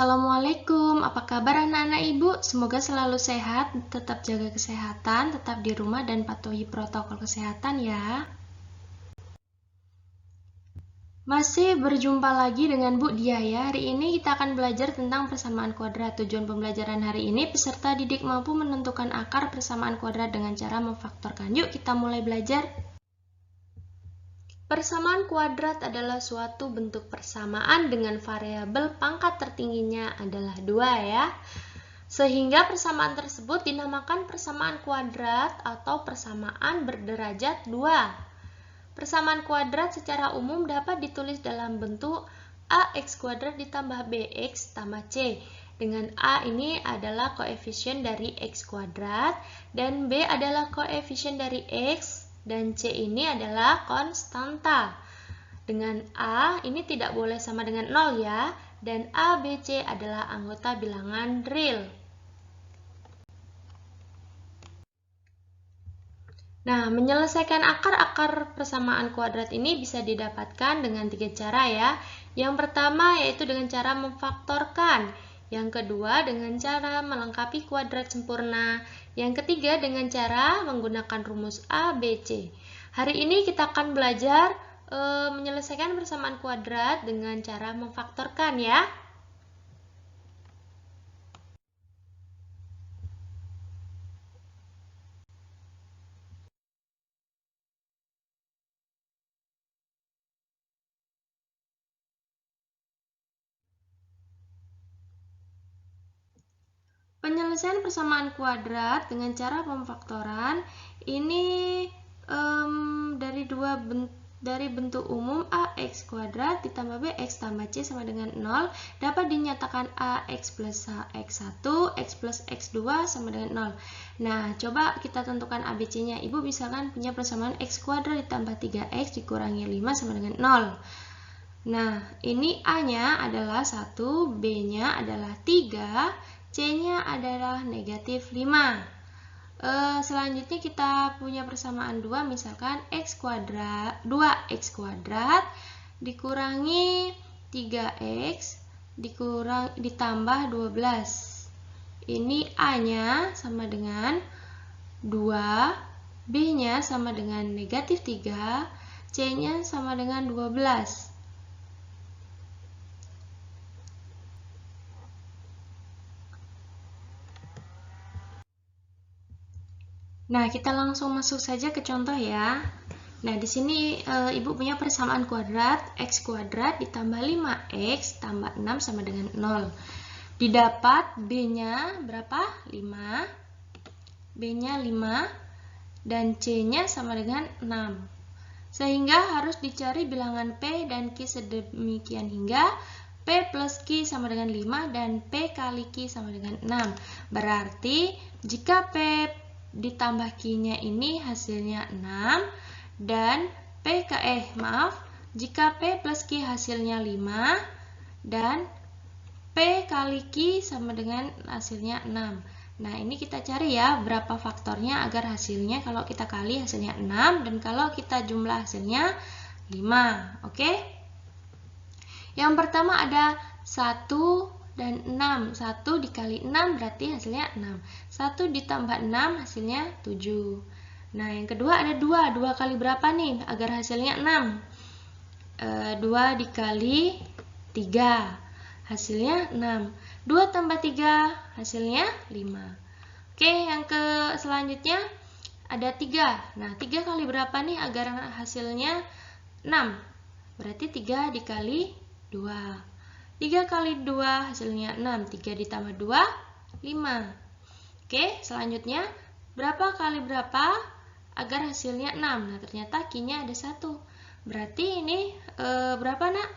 Assalamualaikum, apa kabar anak-anak ibu? Semoga selalu sehat, tetap jaga kesehatan, tetap di rumah dan patuhi protokol kesehatan ya. Masih berjumpa lagi dengan Bu Dia ya. Hari ini kita akan belajar tentang persamaan kuadrat. Tujuan pembelajaran hari ini, peserta didik mampu menentukan akar persamaan kuadrat dengan cara memfaktorkan. Yuk kita mulai belajar. Persamaan kuadrat adalah suatu bentuk persamaan dengan variabel pangkat tertingginya adalah 2 ya. Sehingga persamaan tersebut dinamakan persamaan kuadrat atau persamaan berderajat 2. Persamaan kuadrat secara umum dapat ditulis dalam bentuk ax kuadrat ditambah bx tambah c. Dengan a ini adalah koefisien dari x kuadrat dan b adalah koefisien dari x dan C ini adalah konstanta. Dengan A ini tidak boleh sama dengan 0 ya, dan A, B, C adalah anggota bilangan real. Nah, menyelesaikan akar-akar persamaan kuadrat ini bisa didapatkan dengan 3 cara ya. Yang pertama yaitu dengan cara memfaktorkan. Yang kedua dengan cara melengkapi kuadrat sempurna. Yang ketiga dengan cara menggunakan rumus A, B, C. Hari ini kita akan belajar menyelesaikan persamaan kuadrat dengan cara memfaktorkan ya. Penyelesaian persamaan kuadrat dengan cara pemfaktoran ini dari bentuk umum ax kuadrat ditambah bx tambah c sama dengan 0 dapat dinyatakan ax plus x1, x plus x2 sama dengan 0. Nah, coba kita tentukan ABC-nya. Ibu misalkan punya persamaan x kuadrat ditambah 3x dikurangi 5 sama dengan 0. Nah, ini A-nya adalah 1, B-nya adalah 3, C-nya adalah negatif 5. Selanjutnya kita punya persamaan 2, misalkan x kuadrat 2x kuadrat dikurangi 3x ditambah 12. Ini A-nya sama dengan 2, B-nya sama dengan negatif 3, C-nya sama dengan 12. Nah, kita langsung masuk saja ke contoh ya. Nah, di sini Ibu punya persamaan kuadrat x kuadrat ditambah 5x tambah 6 sama dengan 0. Didapat B-nya berapa? 5. B-nya 5 dan C-nya sama dengan 6. Sehingga harus dicari bilangan P dan Q sedemikian hingga P plus Q sama dengan 5 dan P kali Q sama dengan 6. Berarti jika P ditambah Q-nya ini hasilnya 6 dan jika P plus Q hasilnya 5 dan P kali Q sama dengan hasilnya 6. Nah, ini kita cari ya berapa faktornya agar hasilnya kalau kita kali hasilnya 6 dan kalau kita jumlah hasilnya 5. Oke? Yang pertama ada 1 dan 6. 1 dikali 6 berarti hasilnya 6. 1 ditambah 6 hasilnya 7. Nah, yang kedua ada 2. 2 kali berapa nih agar hasilnya 6? 2 dikali 3. Hasilnya 6. 2 tambah 3 hasilnya 5. Oke, yang selanjutnya ada 3. Nah, 3 kali berapa nih agar hasilnya 6? Berarti 3 dikali 2. 3 kali 2 hasilnya 6. 3 ditambah 2, 5. Oke, selanjutnya berapa kali berapa agar hasilnya 6? Nah, ternyata Q-nya ada 1. Berarti ini berapa nak?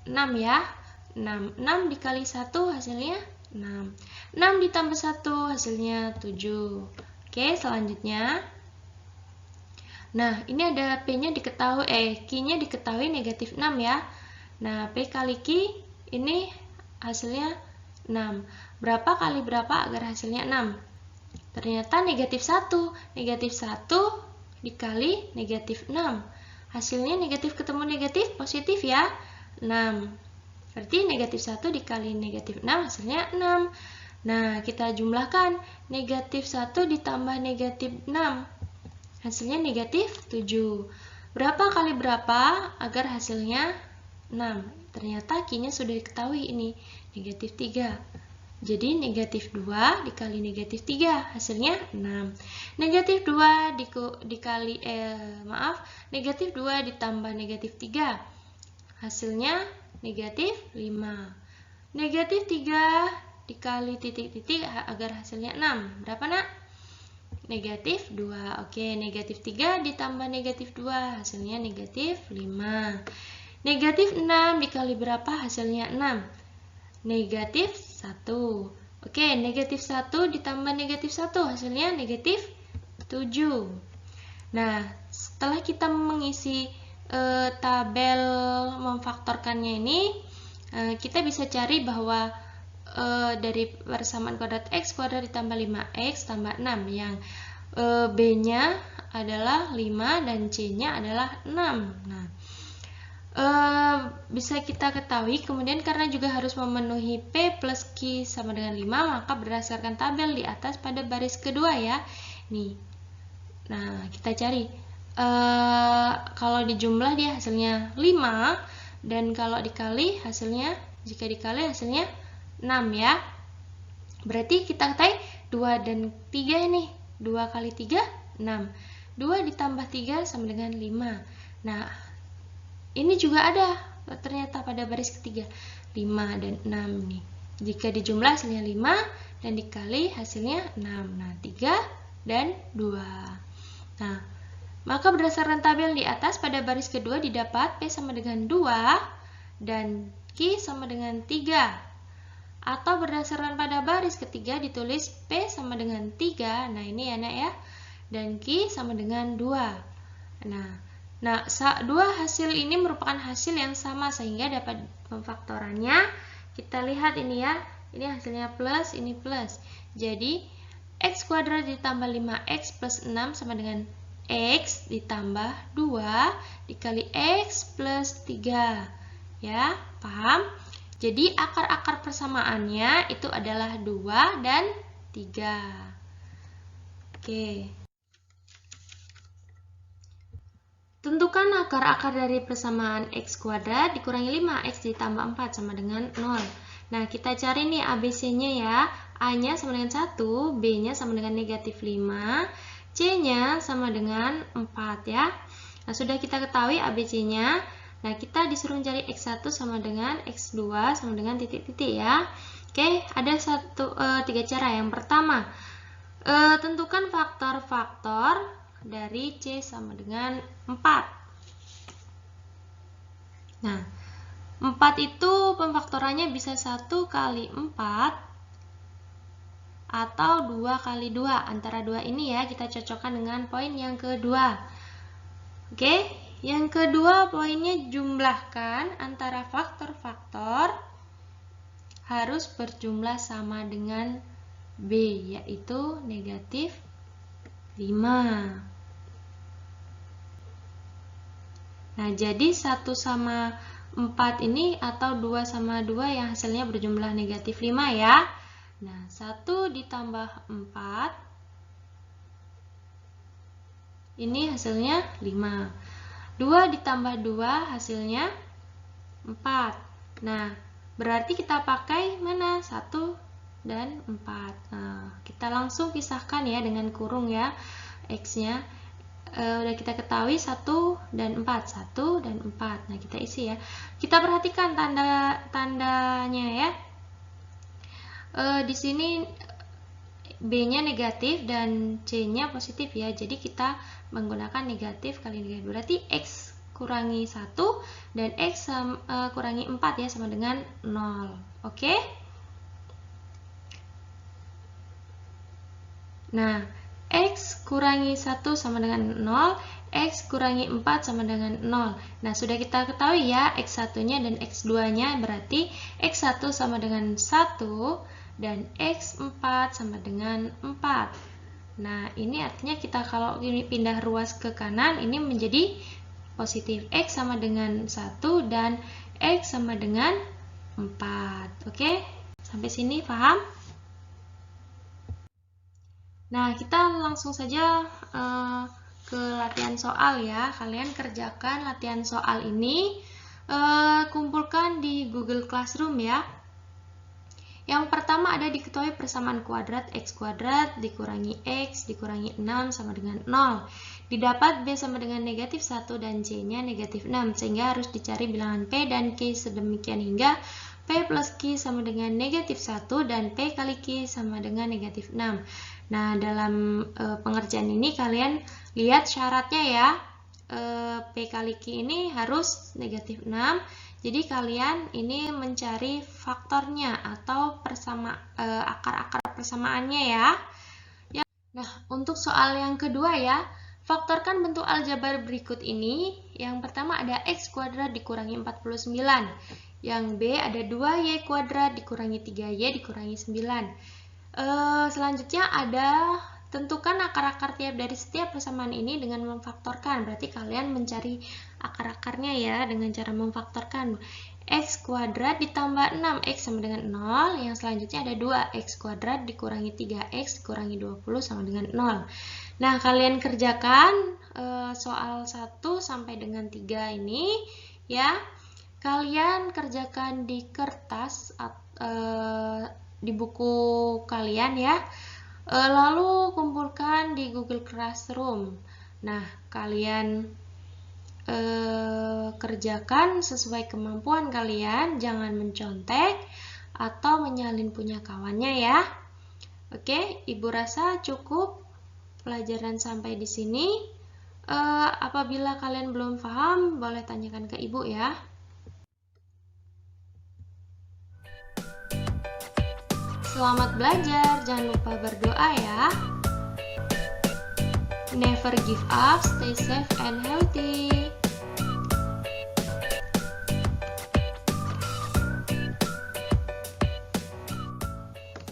6 ya. 6 dikali 1 hasilnya 6. 6 ditambah 1 hasilnya 7. Oke, selanjutnya. Nah, ini ada P-nya diketahui, Q-nya diketahui negatif 6 ya. Nah, P kali Q ini hasilnya 6. Berapa kali berapa agar hasilnya 6? Ternyata negatif 1. Negatif 1 dikali negatif 6. Hasilnya negatif ketemu negatif positif ya. 6. Berarti negatif 1 dikali negatif 6 hasilnya 6. Nah, kita jumlahkan. Negatif 1 ditambah negatif 6. Hasilnya negatif 7. Berapa kali berapa agar hasilnya 6? Ternyata Q-nya sudah diketahui ini. Negatif 3. Jadi negatif 2 dikali negatif 3 hasilnya 6. Negatif 2 negatif 2 ditambah negatif 3 hasilnya negatif 5. Negatif 3 dikali titik-titik agar hasilnya 6. Berapa nak? Negatif 2. Oke, negatif 3 ditambah negatif 2 hasilnya negatif 5. Negatif 6 dikali berapa hasilnya 6? Negatif 1. Oke, negatif 1 ditambah negatif 1 hasilnya negatif 7. Nah, setelah kita mengisi tabel memfaktorkannya ini, kita bisa cari bahwa dari persamaan kuadrat x kuadrat ditambah 5x tambah 6 yang b-nya adalah 5 dan c-nya adalah 6. Nah, bisa kita ketahui kemudian karena juga harus memenuhi P plus Q sama dengan 5, maka berdasarkan tabel di atas pada baris kedua ya. Nih. Nah, kita cari. Kalau dijumlah dia hasilnya 5 dan kalau dikali hasilnya, jika dikali hasilnya 6 ya. Berarti kita ketahui 2 dan 3 ini. 2 kali 3, 6. 2 ditambah 3 sama dengan 5. Nah, ini juga ada ternyata pada baris ketiga 5 dan 6 nih. Jika dijumlah hasilnya 5 dan dikali hasilnya 6. Nah, 3 dan 2. Nah, maka berdasarkan tabel di atas pada baris kedua didapat P sama dengan 2 dan Q sama dengan 3. Atau berdasarkan pada baris ketiga ditulis P sama dengan 3. Nah, ini ya nak ya. Dan Q sama dengan 2. Nah, dua hasil ini merupakan hasil yang sama sehingga dapat pemfaktorannya. Kita lihat ini ya. Ini hasilnya plus, ini plus. Jadi, x kuadrat ditambah 5x plus 6 sama dengan x ditambah 2 dikali x plus 3. Ya, paham? Jadi akar-akar persamaannya itu adalah 2 dan 3. Oke. Tentukan akar-akar dari persamaan x kuadrat dikurangi 5x ditambah 4 sama dengan 0. Nah, kita cari nih ABC-nya ya. A-nya sama dengan 1, B-nya sama dengan negatif 5, C-nya sama dengan 4 ya. Nah, sudah kita ketahui ABC-nya. Nah, kita disuruh mencari X1 sama dengan X2 sama dengan titik-titik ya. Oke, ada 3 cara. Yang pertama, tentukan faktor-faktor dari C sama dengan 4. Nah, 4 itu pemfaktorannya bisa 1 kali 4 atau 2 kali 2. Antara 2 ini ya, kita cocokkan dengan poin yang kedua. Oke, yang kedua poinnya jumlahkan antara faktor-faktor harus berjumlah sama dengan B, yaitu negatif 5. Nah, jadi 1 sama 4 ini atau 2 sama 2 yang hasilnya berjumlah negatif 5 ya. Nah, 1 ditambah 4 ini hasilnya 5. 2 ditambah 2 hasilnya 4. Nah, berarti kita pakai mana? 1 dan 4. Nah, kita langsung pisahkan ya dengan kurung ya X-nya. Udah kita ketahui 1 dan 4. 1 dan 4. Nah, kita isi ya. Kita perhatikan tandanya ya. Di sini B-nya negatif dan C-nya positif ya. Jadi kita menggunakan negatif kali negatif. Berarti X kurangi 1 dan X kurangi 4 ya sama dengan 0. Oke? Nah, X kurangi 1 sama dengan 0, X kurangi 4 sama dengan 0. Nah, sudah kita ketahui ya X1-nya dan X2-nya, berarti X1 sama dengan 1 dan X4 sama dengan 4. Nah, ini artinya kita kalau ini pindah ruas ke kanan, ini menjadi positif. X sama dengan 1 dan X sama dengan 4. Oke, sampai sini paham? Nah, kita langsung saja ke latihan soal ya. Kalian kerjakan latihan soal ini, kumpulkan di Google Classroom ya. Yang pertama ada diketahui persamaan kuadrat x kuadrat dikurangi x dikurangi 6 sama dengan 0. Didapat b sama dengan negatif 1 dan c-nya negatif 6, sehingga harus dicari bilangan p dan q sedemikian hingga p plus q sama dengan negatif 1 dan p kali q sama dengan negatif 6. Nah, dalam pengerjaan ini kalian lihat syaratnya ya. P kali Q ini harus negatif 6. Jadi kalian ini mencari faktornya atau akar-akar persamaannya ya. Nah, untuk soal yang kedua ya, faktorkan bentuk aljabar berikut ini. Yang pertama ada x kuadrat dikurangi 49. Yang B ada 2y kuadrat dikurangi 3y dikurangi 9. Selanjutnya ada tentukan akar-akar tiap dari setiap persamaan ini dengan memfaktorkan. Berarti kalian mencari akar-akarnya ya dengan cara memfaktorkan. X kuadrat ditambah 6x sama dengan 0. Yang selanjutnya ada 2x kuadrat dikurangi 3x dikurangi 20 sama dengan 0. Nah, kalian kerjakan soal 1 sampai dengan 3 ini ya. Kalian kerjakan di kertas di buku kalian ya. Lalu kumpulkan di Google Classroom. Nah, kalian kerjakan sesuai kemampuan kalian, jangan mencontek atau menyalin punya kawannya ya. Oke, Ibu rasa cukup pelajaran sampai di sini. Apabila kalian belum paham, boleh tanyakan ke Ibu ya. Selamat belajar, jangan lupa berdoa ya. Never give up, stay safe and healthy.